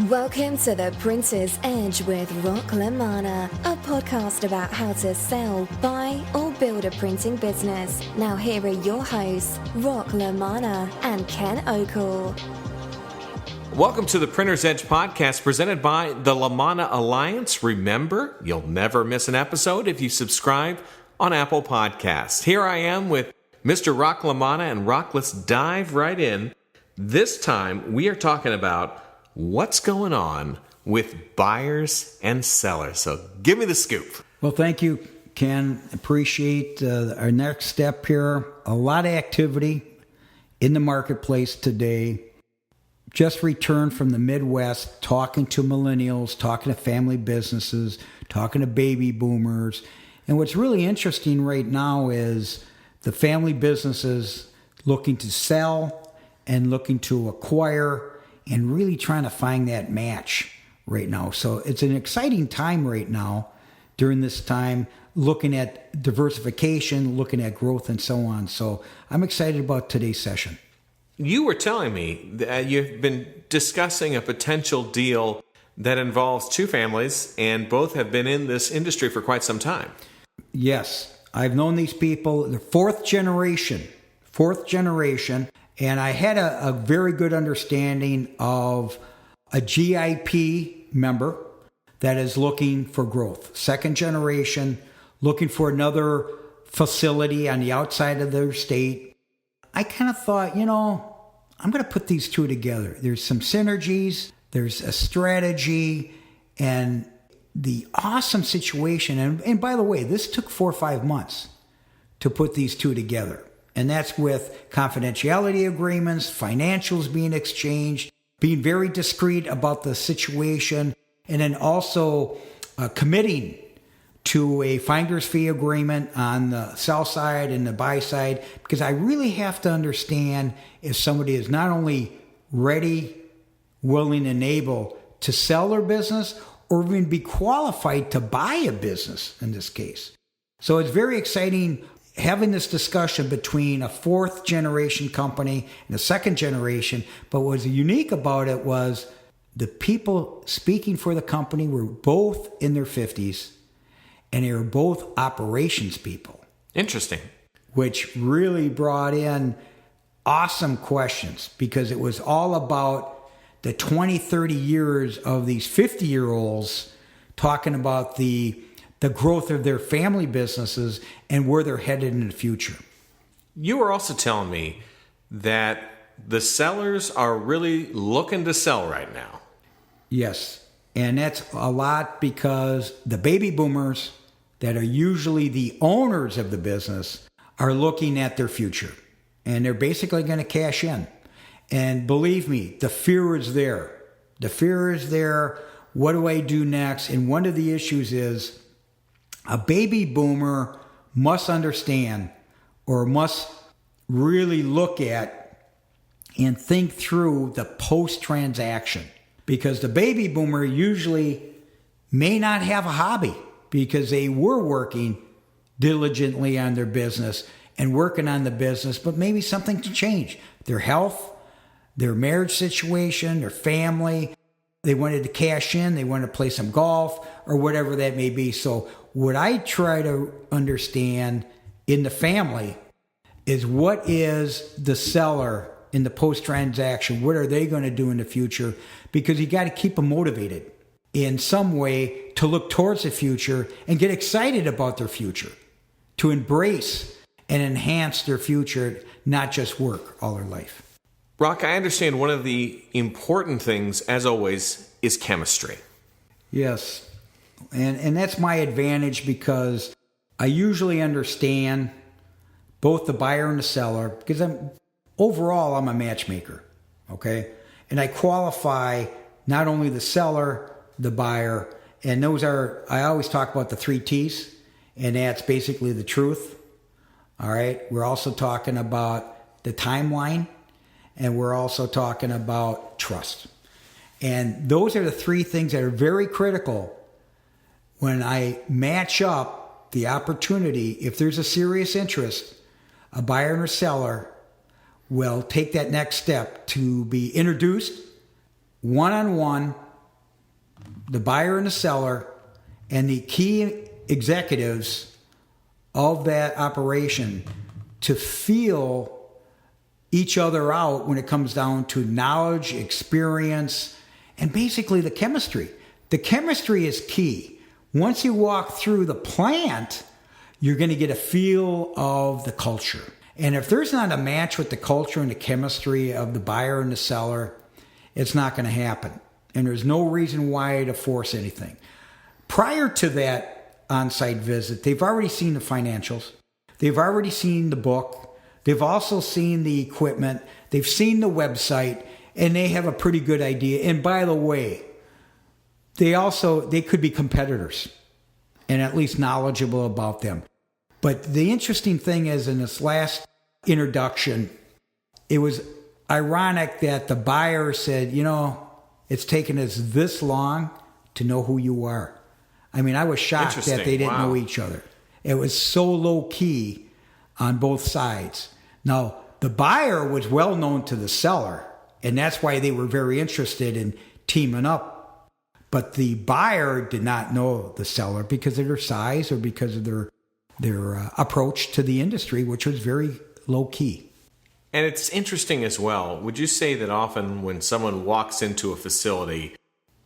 Welcome to The Printer's Edge with LaManna, a podcast about how to sell, buy, or build a printing business. Now here are your hosts, LaManna and Ken Okel. Welcome to the Printer's Edge podcast presented by the LaManna Alliance. Remember, you'll never miss an episode if you subscribe on Apple Podcasts. Here I am with Mr. LaManna, and let's dive right in. This time, we are talking about what's going on with buyers and sellers. So give me the scoop. Well, thank you, Ken. Appreciate our next step here. A lot of activity in the marketplace today. Just returned from the Midwest, talking to millennials, talking to family businesses, talking to baby boomers. And what's really interesting right now is the family businesses looking to sell and looking to acquire and really trying to find that match right now. So it's an exciting time right now during this time, looking at diversification, looking at growth, and so on. So I'm excited about today's session. You were telling me that you've been discussing a potential deal that involves two families, and both have been in this industry for quite some time. Yes, I've known these people, the fourth generation, and I had a very good understanding of a GIP member that is looking for growth. Second generation, looking for another facility on the outside of their state. I kind of thought, I'm going to put these two together. There's some synergies, there's a strategy, and the awesome situation. And by the way, this took 4 or 5 months to put these two together. And that's with confidentiality agreements, financials being exchanged, being very discreet about the situation, and then also committing to a finder's fee agreement on the sell side and the buy side, because I really have to understand if somebody is not only ready, willing, and able to sell their business or even be qualified to buy a business in this case. So it's very exciting having this discussion between a fourth generation company and a second generation. But what was unique about it was the people speaking for the company were both in their 50s, and they were both operations people. Interesting. Which really brought in awesome questions, because it was all about the 20, 30 years of these 50-year-olds talking about the growth of their family businesses and where they're headed in the future. You were also telling me that the sellers are really looking to sell right now. Yes, and that's a lot because the baby boomers that are usually the owners of the business are looking at their future, and they're basically going to cash in. And believe me, the fear is there. The fear is there. What do I do next? And one of the issues is a baby boomer must understand, or must really look at and think through the post-transaction. Because the baby boomer usually may not have a hobby because they were working diligently on their business and working on the business, but maybe something to change. Their health, their marriage situation, their family. They wanted to cash in, they wanted to play some golf or whatever that may be. So what I try to understand in the family is, what is the seller in the post-transaction? What are they going to do in the future? Because you got to keep them motivated in some way to look towards the future and get excited about their future, to embrace and enhance their future, not just work all their life. Rock, I understand one of the important things, as always, is chemistry. Yes. And that's my advantage, because I usually understand both the buyer and the seller, because I'm a matchmaker, okay? And I qualify not only the seller, the buyer, and I always talk about the 3 T's, and that's basically the truth, all right? We're also talking about the timeline, and we're also talking about trust. And those are the 3 things that are very critical when I match up the opportunity. If there's a serious interest, a buyer and a seller will take that next step to be introduced one-on-one the buyer and the seller, and the key executives of that operation to feel each other out when it comes down to knowledge, experience, and basically the chemistry. The chemistry is key. Once you walk through the plant, you're going to get a feel of the culture. And if there's not a match with the culture and the chemistry of the buyer and the seller, it's not going to happen. And there's no reason why to force anything. Prior to that on-site visit, they've already seen the financials. They've already seen the book. They've also seen the equipment. They've seen the website, and they have a pretty good idea. And by the way, they could be competitors and at least knowledgeable about them. But the interesting thing is, in this last introduction, it was ironic that the buyer said, it's taken us this long to know who you are. I mean, I was shocked that they didn't know each other. It was so low key on both sides. Now, the buyer was well known to the seller, and that's why they were very interested in teaming up. But the buyer did not know the seller because of their size or because of their approach to the industry, which was very low key. And it's interesting as well. Would you say that often when someone walks into a facility,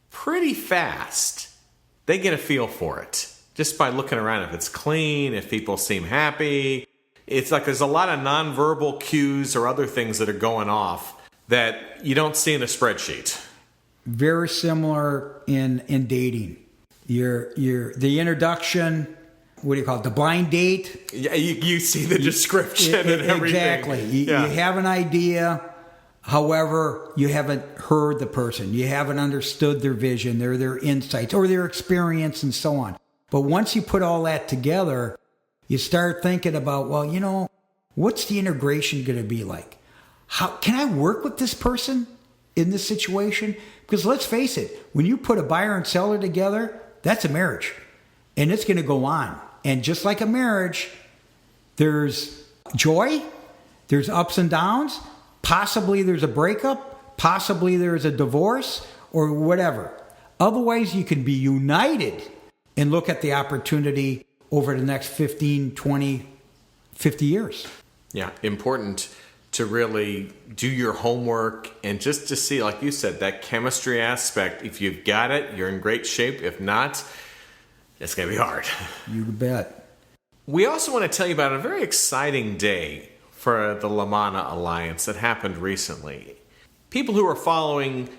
pretty fast, they get a feel for it just by looking around? If it's clean, if people seem happy, it's like there's a lot of nonverbal cues or other things that are going off that you don't see in a spreadsheet. Very similar in dating. The introduction. What do you call it? The blind date? Yeah, you see the description and everything. Exactly. You have an idea. However, you haven't heard the person. You haven't understood their vision, their insights, or their experience, and so on. But once you put all that together, you start thinking about, what's the integration going to be like? How can I work with this person in this situation? Because let's face it, when you put a buyer and seller together, that's a marriage. And it's going to go on. And just like a marriage, there's joy, there's ups and downs, possibly there's a breakup, possibly there's a divorce, or whatever. Otherwise, you can be united and look at the opportunity over the next 15, 20, 50 years. Yeah, important to really do your homework and just to see, like you said, that chemistry aspect. If you've got it, you're in great shape. If not, it's going to be hard. You bet. We also want to tell you about a very exciting day for the LaManna Alliance that happened recently. People who are following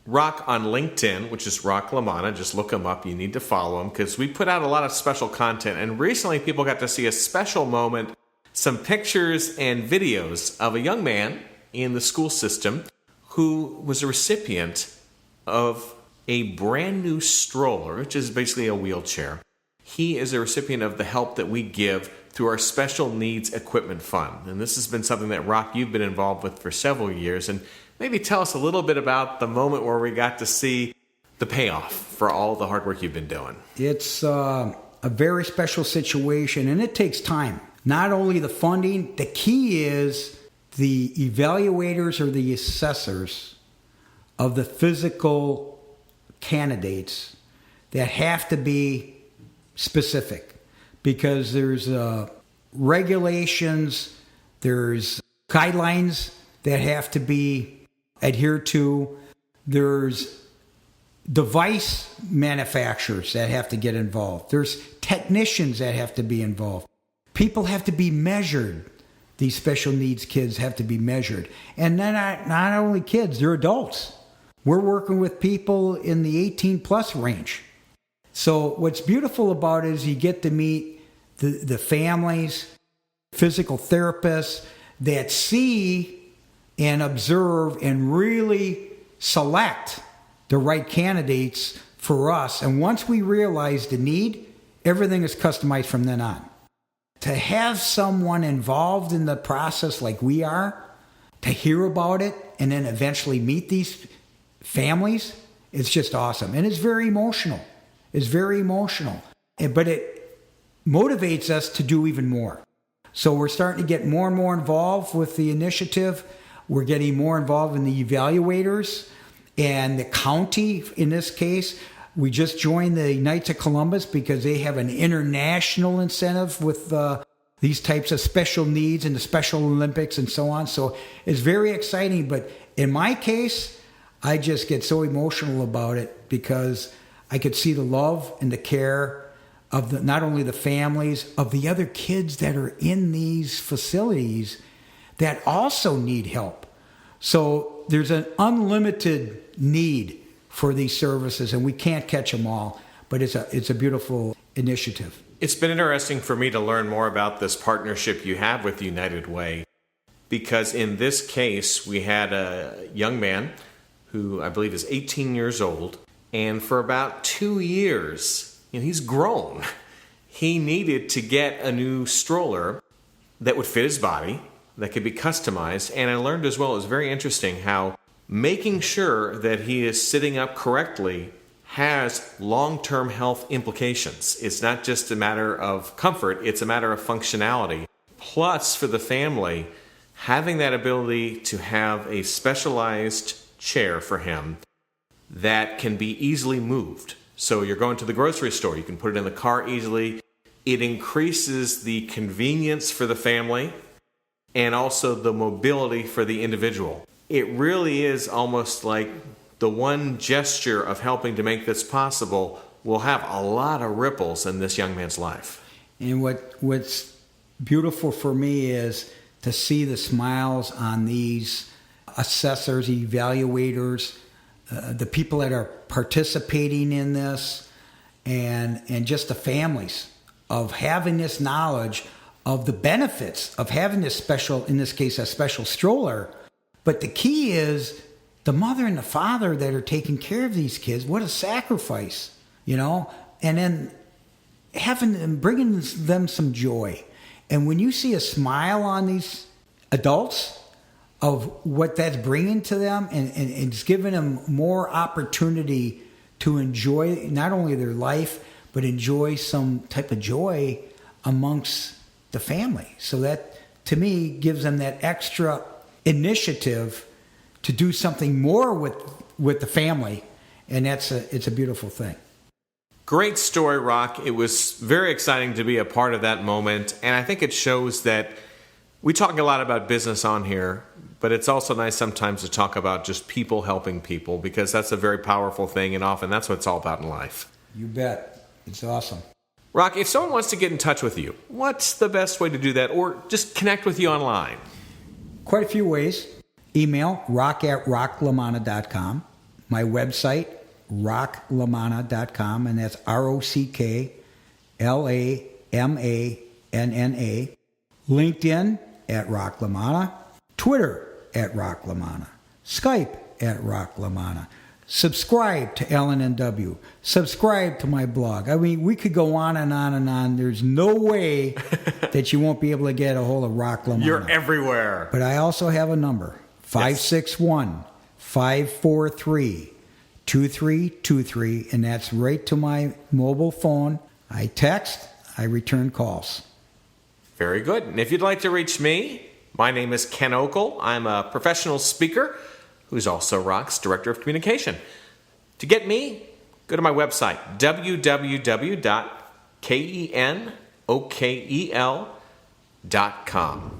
Rock on LinkedIn, which is Rock LaManna, just look them up. You need to follow them because we put out a lot of special content. And recently people got to see a special moment, some pictures and videos of a young man in the school system who was a recipient of a brand new stroller, which is basically a wheelchair. He is a recipient of the help that we give through our Special Needs Equipment Fund. And this has been something that, Rock, you've been involved with for several years. And maybe tell us a little bit about the moment where we got to see the payoff for all the hard work you've been doing. It's a very special situation, and it takes time. Not only the funding, the key is the evaluators or the assessors of the physical candidates that have to be specific, because there's regulations, there's guidelines that have to be adhered to, there's device manufacturers that have to get involved, there's technicians that have to be involved. People have to be measured. These special needs kids have to be measured. And then not only kids, they're adults. We're working with people in the 18 plus range. So what's beautiful about it is you get to meet the families, physical therapists that see and observe and really select the right candidates for us. And once we realize the need, everything is customized from then on. To have someone involved in the process like we are, to hear about it and then eventually meet these families, it's just awesome. And it's very emotional. It's very emotional. But it motivates us to do even more. So we're starting to get more and more involved with the initiative. We're getting more involved in the evaluators and the county, in this case. We just joined the Knights of Columbus because they have an international incentive with these types of special needs and the Special Olympics and so on. So it's very exciting. But in my case, I just get so emotional about it because I could see the love and the care of not only the families, of the other kids that are in these facilities that also need help. So there's an unlimited need for these services, and we can't catch them all, but it's a beautiful initiative. It's been interesting for me to learn more about this partnership you have with United Way, because in this case, we had a young man who I believe is 18 years old, and for about 2 years, he's grown. He needed to get a new stroller that would fit his body, that could be customized, and I learned as well, it was very interesting how making sure that he is sitting up correctly has long-term health implications. It's not just a matter of comfort, it's a matter of functionality. Plus, for the family, having that ability to have a specialized chair for him that can be easily moved. So you're going to the grocery store, you can put it in the car easily. It increases the convenience for the family and also the mobility for the individual. It really is almost like the one gesture of helping to make this possible will have a lot of ripples in this young man's life. And what's beautiful for me is to see the smiles on these assessors, evaluators, the people that are participating in this, and just the families of having this knowledge of the benefits of having this special, in this case, a special stroller. But the key is the mother and the father that are taking care of these kids. What a sacrifice, and then having them, bringing them some joy. And when you see a smile on these adults of what that's bringing to them, and it's giving them more opportunity to enjoy not only their life, but enjoy some type of joy amongst the family. So that, to me, gives them that extra initiative to do something more with the family, and it's a beautiful thing. Great story, Rock. It was very exciting to be a part of that moment, and I think it shows that we talk a lot about business on here, but it's also nice sometimes to talk about just people helping people, because that's a very powerful thing, and often that's what it's all about in life. You bet. It's awesome. Rock, if someone wants to get in touch with you, what's the best way to do that, or just connect with you online? Quite a few ways. Email rock@rocklamanna.com. My website, rocklamanna.com, and that's ROCKLAMANNA. LinkedIn @rocklamanna. Twitter @rocklamanna. Skype @rocklamanna. Subscribe to LNNW. Subscribe to my blog. I mean, we could go on and on and on. There's no way that you won't be able to get a hold of Rock LaManna. You're everywhere. But I also have a number, 561-543-2323, and that's right to my mobile phone. I text, I return calls. Very good. And if you'd like to reach me, my name is Ken Okel. I'm a professional speaker who's also Rock's Director of Communication. To get me, go to my website, www.kenokel.com.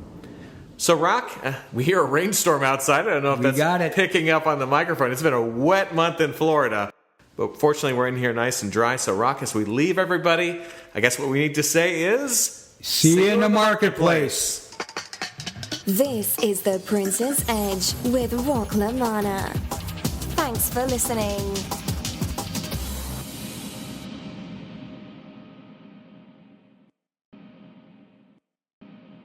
So, Rock, we hear a rainstorm outside. I don't know if that's picking up on the microphone. It's been a wet month in Florida, but fortunately we're in here nice and dry. So, Rock, as we leave everybody, I guess what we need to say is... See you in the marketplace. This is The Prince's Edge with Rock LaManna. Thanks for listening.